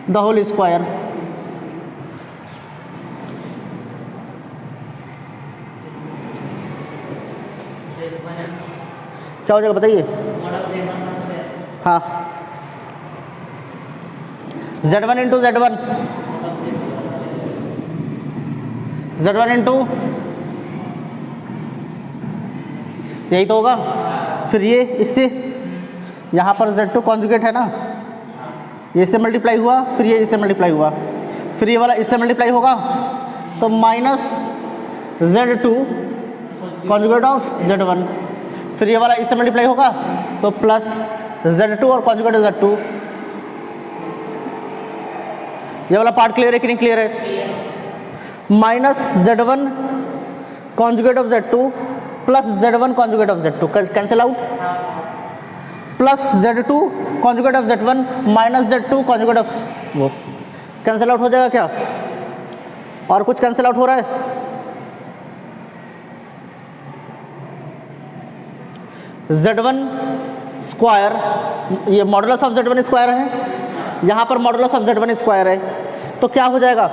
Speaker 1: द होल स्क्वायर। क्या हो जाएगा बताइए। हाँ, Z1 into Z1, Z1 into यही तो होगा, फिर ये इससे यहाँ पर Z2 कॉन्जुगेट है ना, ये इससे मल्टीप्लाई हुआ, फिर ये इससे मल्टीप्लाई हुआ, फिर ये वाला इससे मल्टीप्लाई होगा तो minus Z2 conjugate of Z1, फिर ये वाला इससे मल्टीप्लाई होगा तो प्लस Z2 और कॉन्जुगेट ऑफ Z2। ये वाला पार्ट क्लियर है कि नहीं क्लियर है। Minus Z1 conjugate of Z2 plus Z1 conjugate of Z2 cancel out, plus Z2 conjugate of Z1 minus Z2 conjugate of वो कैंसिल आउट हो जाएगा क्या, और कुछ कैंसिल आउट हो रहा है। Z1 स्क्वायर, ये मॉडुलस ऑफ Z1 स्क्वायर है, यहाँ पर मॉडुलस ऑफ Z1 स्क्वायर है, तो क्या हो जाएगा,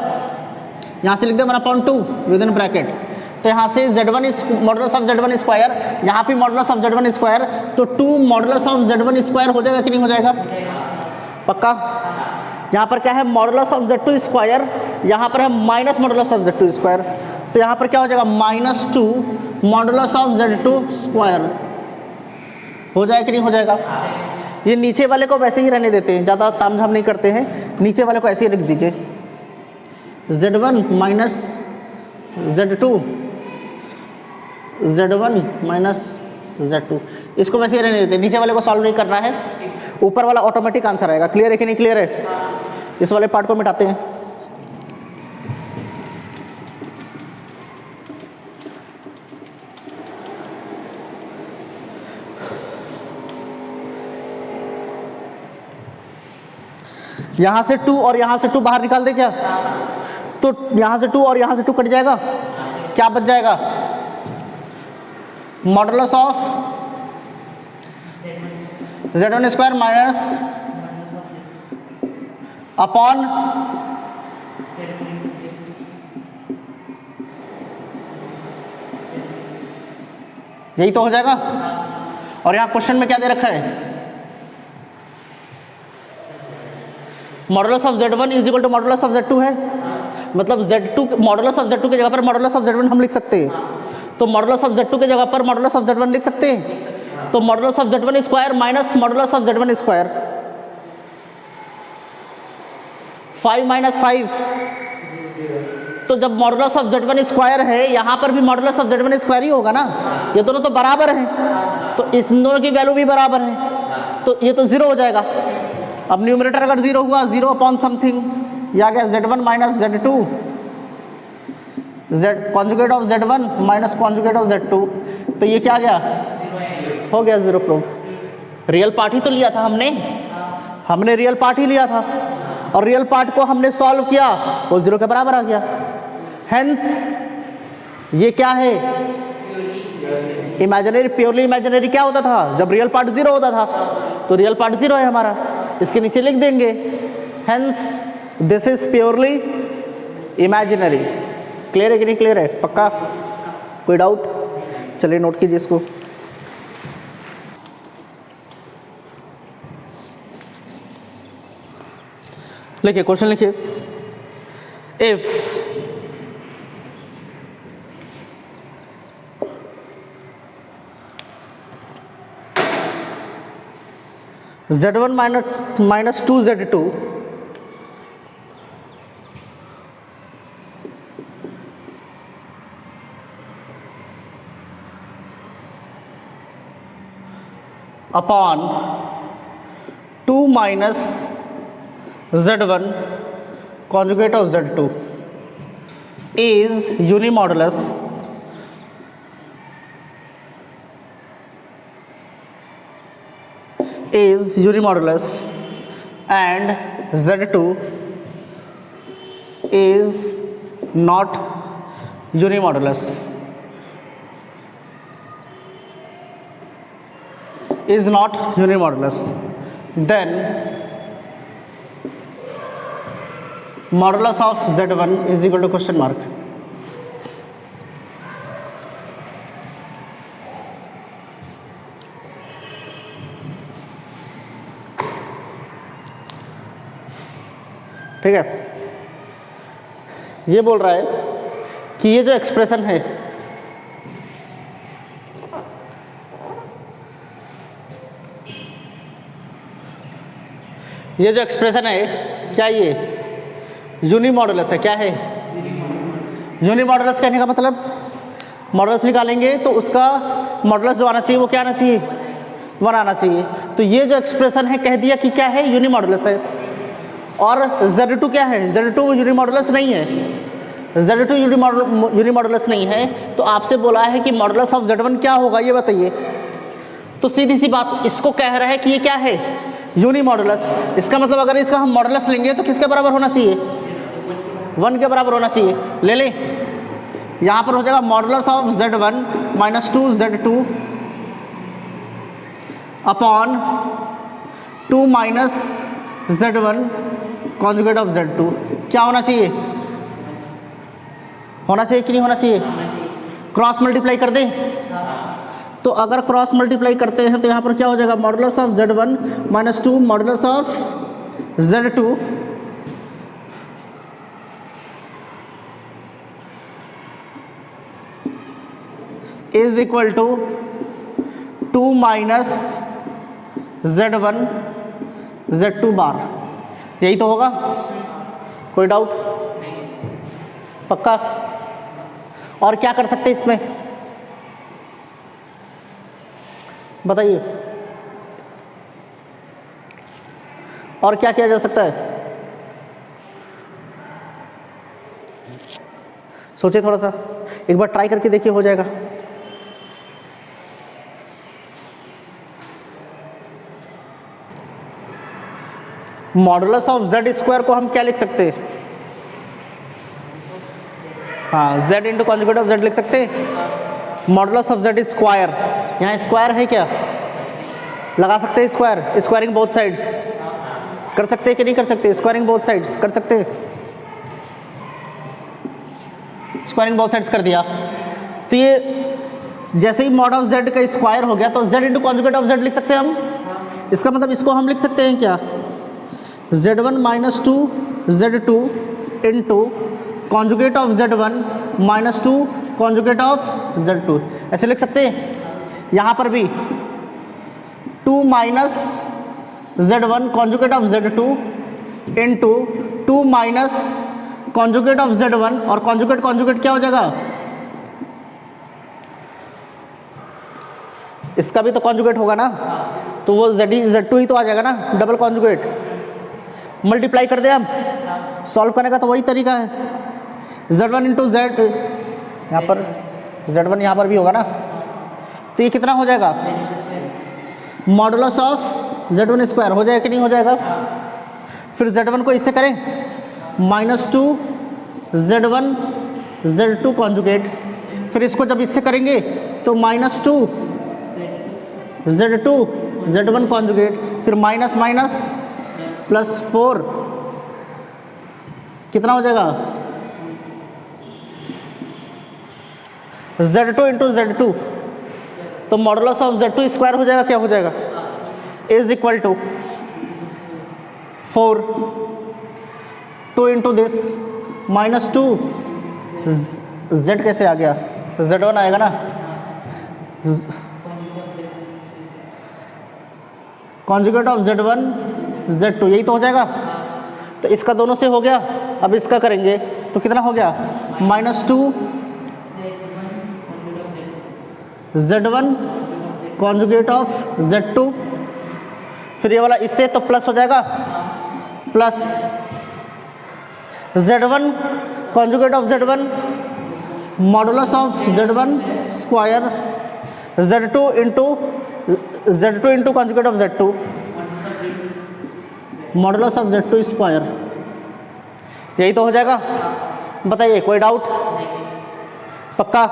Speaker 1: यहाँ से लिख दे 1/2 विद इन ब्रैकेट, तो यहाँ से Z1 modulus of Z1 square, यहाँ पे मॉडुलस ऑफ Z1 स्क्वायर, तो 2 मॉडुलस ऑफ Z1 स्क्वायर हो जाएगा कि नहीं हो जाएगा, पक्का। यहाँ पर क्या है, मॉडुलस ऑफ Z2 स्क्वायर, यहाँ पर है minus modulus of Z2 square, तो यहाँ पर क्या हो जाएगा -2 मॉडुलस ऑफ Z2 स्क्वायर हो जाएगा कि नहीं हो जाएगा। ये नीचे वाले को वैसे ही रहने देते हैं, ज़्यादा तामझाम नहीं करते हैं, नीचे वाले को ऐसे ही लिख दीजिए, Z1 minus Z2, Z1 minus Z2, इसको वैसे ही रहने देते हैं, नीचे वाले को सॉल्व नहीं करना है, ऊपर वाला ऑटोमेटिक आंसर आएगा। क्लियर है कि नहीं क्लियर है। इस वाले पार्ट को मिटाते हैं। यहाँ से 2 और यहाँ से 2 बाहर निकाल दे क्या, तो यहाँ से 2 और यहाँ से 2 कट जाएगा, क्या बच जाएगा, modulus of Z1 square minus upon यही तो हो जाएगा। और यहाँ क्वेश्चन में क्या दे रखा है, modulus of Z1 is equal to modulus of Z2 है, मतलब Z2 मॉडुलस ऑफ Z2 की जगह पर मॉडुलस ऑफ Z1 हम लिख सकते हैं, तो मॉडुलस ऑफ Z2 की जगह पर मॉडुलस ऑफ Z1 लिख सकते हैं, तो modulus of Z1 square minus modulus of Z1 square, 5 minus 5, तो जब मॉडुलस ऑफ Z1 स्क्वायर है, यहाँ पर भी मॉडुलस ऑफ Z1 स्क्वायर ही होगा ना, ये दोनों तो बराबर हैं, तो इस दोनों की वैल्यू भी बराबर है, तो ये तो 0 हो जाएगा। अब न्यूमरेटर अगर 0 हुआ, 0 अपॉन समथिंग, ये आ गया Z1 minus Z2, Z conjugate of Z1 minus conjugate of Z2, तो ये क्या आ गया, हो गया 0 प्रूव। रियल पार्ट ही तो लिया था हमने रियल पार्ट ही लिया था, और रियल पार्ट को हमने सॉल्व किया, वो 0 के बराबर आ गया। हेंस ये क्या है, इमेजिनरी, प्योरली इमेजिनरी क्या होता था, जब रियल पार्ट 0 होता था, तो रियल पार्ट 0 है हमारा, इसके नीचे लिख देंगे hence this is purely imaginary. Clear है कि नहीं क्लियर है, पक्का, कोई डाउट। चलिए नोट कीजिए इसको। लिखिए क्वेश्चन लिखिए, if z1 minus 2z2 upon 2 minus z1 conjugate of z2 is unimodulus and z2 is not unimodulus, then modulus of z1 is equal to question mark. ठीक है, ये बोल रहा है कि ये जो एक्सप्रेशन है क्या ये यूनिमॉडुलस है? क्या है यूनिमॉडुलस? कहने का मतलब मॉडुलस निकालेंगे तो उसका मॉडुलस जो आना चाहिए वो क्या आना चाहिए? 1 आना चाहिए। तो ये जो एक्सप्रेशन है कह दिया कि क्या है? यूनिमॉडुलस है। और z2 क्या है? z2 यूनिमॉडुलस नहीं है, z2 यूनिमॉडुलस नहीं है। तो आपसे बोला है कि मॉडुलस ऑफ z1 क्या होगा, ये बताइए। तो सीधी सी बात, इसको कह रहा है कि ये क्या है? यूनिमॉडुलस। इसका मतलब अगर इसका हम मॉडुलस लेंगे तो किसके बराबर होना चाहिए? 1 के बराबर होना चाहिए। ले लें, यहाँ पर हो जाएगा modulus of z1 minus 2z2 upon 2 minus z1 conjugate of z2। क्या होना चाहिए? होना चाहिए कि नहीं होना चाहिए? क्रॉस मल्टीप्लाई कर दें। तो अगर क्रॉस मल्टीप्लाई करते हैं तो यहाँ पर क्या हो जाएगा? Modulus of z1 minus 2 modulus of z2 is equal to 2 minus z1 z2 बार। यही तो होगा, कोई डाउट? पक्का? और क्या कर सकते हैं इसमें बताइए, और क्या किया जा सकता है? सोचिए थोड़ा सा, एक बार ट्राई करके देखिए, हो जाएगा। मॉडुलस ऑफ z स्क्वायर को हम क्या लिख सकते हैं? हाँ, z into conjugate of z लिख सकते हैं। मॉडुलस ऑफ z स्क्वायर, यहाँ स्क्वायर है क्या? लगा सकते हैं स्क्वायर, स्क्वायरिंग बोथ साइड्स। कर सकते हैं कि नहीं कर सकते? स्क्वायरिंग बोथ साइड्स कर सकते हैं। स्क्वायरिंग बोथ साइड्स कर दिया तो ये जैसे ही मॉड ऑफ z का स्क्वायर हो गया तो z into conjugate of z लिख सकते हैं हम। इसका मतलब इसको हम लिख सकते हैं क्या? z1 minus 2 z2 into conjugate of z1 minus 2 conjugate of z2, ऐसे लिख सकते हैं। यहाँ पर भी 2 minus z1 conjugate of z2 into 2 minus conjugate of z1, और कॉन्जुगेट कॉन्जुगेट क्या हो जाएगा? इसका भी तो कॉन्जुगेट होगा ना, तो वो z2 ही तो आ जाएगा ना, डबल कॉन्जुगेट। मल्टीप्लाई कर दे हम, सॉल्व करने का तो वही तरीका है। z1 इंटू z, यहाँ पर z1 यहाँ पर भी होगा ना, तो ये कितना हो जाएगा? मॉडुलस ऑफ z1 स्क्वायर हो जाएगा कि नहीं हो जाएगा? फिर z1 को इससे करें माइनस 2 z1 z2 कॉन्जुगेट, फिर इसको जब इससे करेंगे तो माइनस 2 z2 z1 कॉन्जुगेट, फिर माइनस माइनस प्लस 4, कितना हो जाएगा? z2 इंटू z2, तो मॉडुलस ऑफ z2 स्क्वायर हो जाएगा, क्या हो जाएगा? Is equal to 4 2 into this -2 z कैसे आ गया, z1 आएगा ना, कॉन्जुगेट ऑफ z1 z2, यही तो हो जाएगा। तो इसका दोनों से हो गया, अब इसका करेंगे तो कितना हो गया, -2 z1 कॉन्जुगेट ऑफ z2, फिर ये वाला इससे तो प्लस हो जाएगा, plus z1 conjugate of z1 modulus of z1 square z2 into conjugate of z2 modulus of z2 square, यही तो हो जाएगा। बताइए कोई डाउट? पक्का?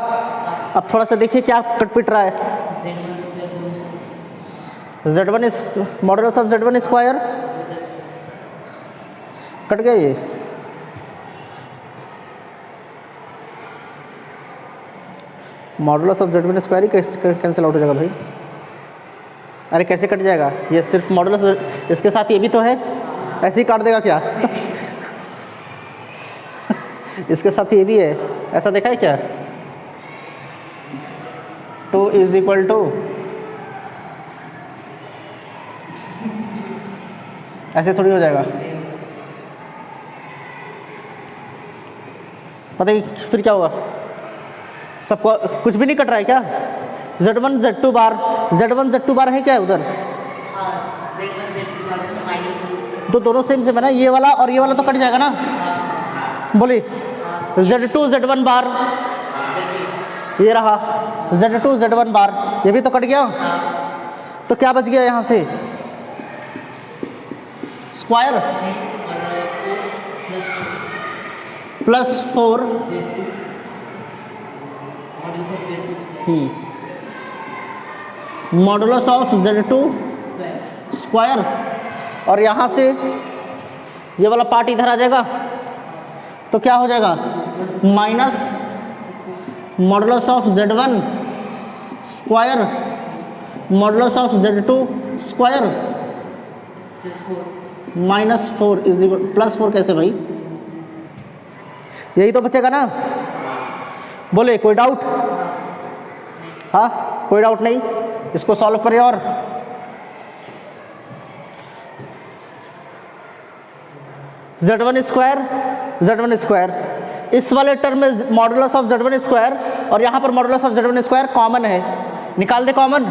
Speaker 1: अब थोड़ा सा देखिए क्या कटपिट रहा है। z1 इस modulus of z1 square cut गया, ये modulus of z1 square he cancel out हो जाएगा भाई। अरे कैसे कट जाएगा, ये सिर्फ मॉडुलस, इसके साथ ये भी तो है, ऐसे ही काट देगा क्या? इसके साथ ये भी है, ऐसा देखा है क्या? 2 = ऐसे थोड़ी हो जाएगा। पता ही फिर क्या होगा, सबको कुछ भी नहीं कट रहा है क्या? z1 z2 बार है क्या उधर? तो दोनों सेम सेम है ना, ये वाला और ये वाला तो कट जाएगा ना। बोलिए z2 z1 बार, ये रहा z2 z1 बार, ये भी तो कट गया। तो क्या बच गया यहाँ से, square +4 modulus of z2 square, और यहाँ से ये वाला पार्ट इधर आ जाएगा, तो क्या हो जाएगा, minus modulus of z1 square modulus of z2 square -4 +4 कैसे भाई, यही तो बचेगा ना। बोले कोई डाउट? हाँ कोई डाउट नहीं, इसको सॉल्व करें। और z1 स्क्वायर, इस वाले टर्म में मॉडुलस ऑफ z1 स्क्वायर और यहाँ पर modulus of z1 square common है, निकाल दे कॉमन।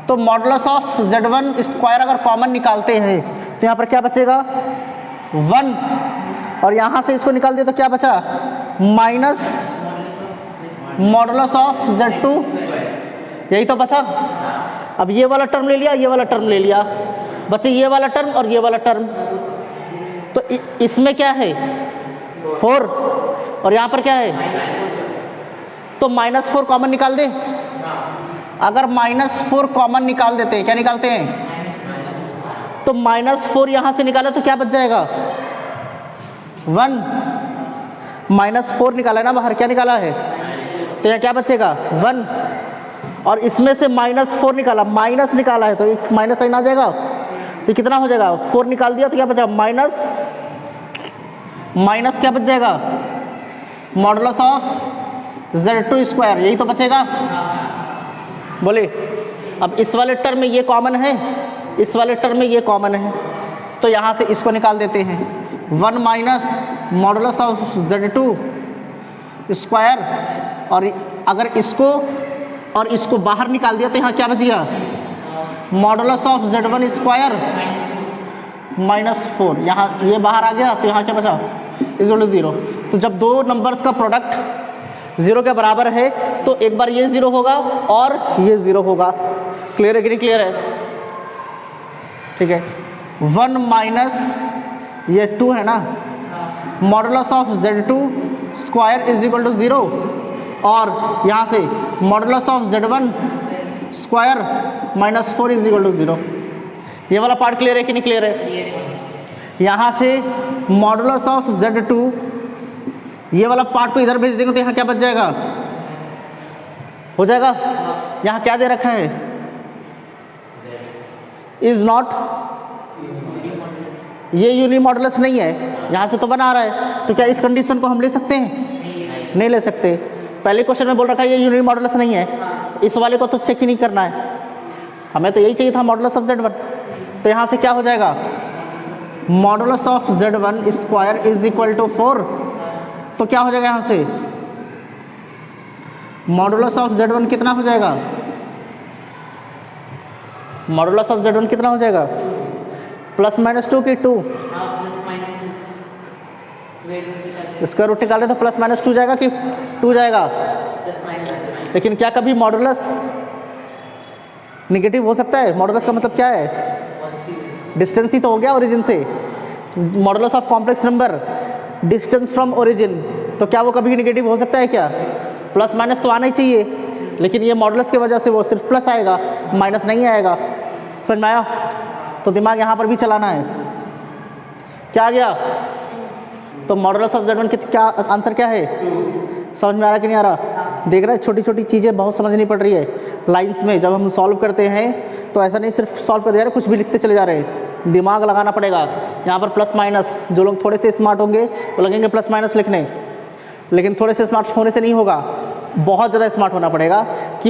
Speaker 1: तो मॉडुलस ऑफ z1 स्क्वायर अगर कॉमन निकालते हैं तो यहाँ पर क्या बचेगा, 1, और यहाँ से इसको निकाल दिया तो क्या बचा, माइनस मॉडुलस ऑफ z2, यही तो बचा। अब ये वाला टर्म ले लिया, ये वाला टर्म ले लिया, बचे ये वाला टर्म और ये वाला टर्म। तो इसमें क्या है 4 और यहाँ पर क्या है, तो -4 कॉमन निकाल दे। अगर -4 कॉमन निकाल देते हैं, क्या निकालते हैं, तो -4 यहाँ से निकाला तो क्या बच जाएगा, 1, -4 निकाला है ना बाहर, क्या निकाला है, तो यहाँ क्या बचेगा 1, और इसमें से -4 निकाला, माइनस निकाला है तो एक माइनस साइन आ जाएगा, तो कितना हो जाएगा, 4 निकाल दिया तो क्या बचा, माइनस क्या बच जाएगा, मॉडुलस ऑफ z2 स्क्वायर, यही तो बचेगा। बोले अब इस वाले टर्म में ये कॉमन है, इस वाले टर्म में ये कॉमन है, तो यहाँ से इसको निकाल देते हैं, 1 minus modulus of z2 square, और अगर इसको और इसको बाहर निकाल दिया तो यहाँ क्या बच गया, मॉडुलस ऑफ z1 स्क्वायर -4, यहाँ ये बाहर आ गया तो यहाँ क्या बचा, =0। तो जब दो नंबर्स का प्रोडक्ट 0 के बराबर है तो एक बार ये 0 होगा और ये 0 होगा। क्लियर है कि नहीं क्लियर है? ठीक है, 1 माइनस ये 2 है ना, मॉडुलस ऑफ z2 स्क्वायर =0, और यहाँ से मॉडुलस ऑफ z1 स्क्वायर -4 =0। ये वाला पार्ट क्लियर है कि नहीं क्लियर है? यहाँ से मॉडुलस ऑफ z2, ये वाला पार्ट को इधर भेज देंगे तो यहाँ क्या बच जाएगा, हो जाएगा, यहाँ क्या दे रखा है, इज नॉट, ये यूनिमॉडुलस नहीं है, यहाँ से तो 1 आ रहा है, तो क्या इस कंडीशन को हम ले सकते हैं? नहीं ले सकते। पहले क्वेश्चन में बोल रखा है ये यूनिमॉडुलस नहीं है, इस वाले को तो चेक ही नहीं करना है, हमें तो यही चाहिए था मॉडुलस ऑफ Z1। तो यहाँ से क्या हो जाएगा, modulus of Z1 square is equal to 4। तो क्या हो जाएगा यहाँ से, मॉडुलस ऑफ Z1 कितना हो जाएगा, मॉडुलस ऑफ Z1 कितना हो जाएगा, +-2 की 2, इसका रूट निकाले तो +-2 जाएगा कि 2 जाएगा। लेकिन क्या कभी मॉडुलस निगेटिव हो सकता है? मॉडुलस का मतलब क्या है, डिस्टेंस ही तो हो गया ओरिजिन से। Modulus of complex number distance from origin, तो क्या वो कभी निगेटिव हो सकता है क्या? +- तो आना ही चाहिए, लेकिन ये मॉडुलस की वजह से वो सिर्फ प्लस आएगा, माइनस नहीं आएगा। समझ में आया? तो दिमाग यहाँ पर भी चलाना है। क्या आ गया? तो मॉडुलस ऑफ Z1 की क्या आंसर क्या है? समझ में आ रहा कि नहीं आ रहा? देख रहे हैं, छोटी छोटी चीज़ें बहुत समझनी पड़ रही है लाइंस में। जब हम सॉल्व करते हैं तो ऐसा नहीं सिर्फ सॉल्व करते जा रहे, कुछ भी लिखते चले जा रहे हैं, दिमाग लगाना पड़ेगा। यहाँ पर प्लस माइनस, जो लोग थोड़े से स्मार्ट होंगे वो लगेंगे प्लस माइनस लिखने, लेकिन थोड़े से स्मार्ट होने से नहीं होगा, बहुत ज़्यादा स्मार्ट होना पड़ेगा कि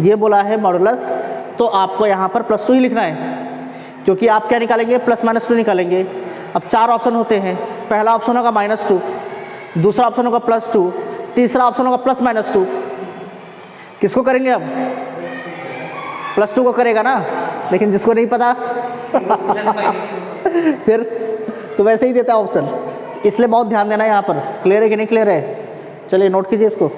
Speaker 1: ये बोला है मॉडुलस, तो आपको यहाँ पर +2 ही लिखना है, क्योंकि आप क्या निकालेंगे, +-2 निकालेंगे। अब 4 ऑप्शन होते हैं, पहला ऑप्शन होगा -2, दूसरा ऑप्शन होगा +2, तीसरा ऑप्शन होगा +-2। किसको करेंगे अब? +2 को करेगा ना, लेकिन जिसको नहीं पता फिर तो वैसे ही देता है ऑप्शन, इसलिए बहुत ध्यान देना है यहाँ पर। क्लियर है कि नहीं क्लियर है? चलिए नोट कीजिए इसको।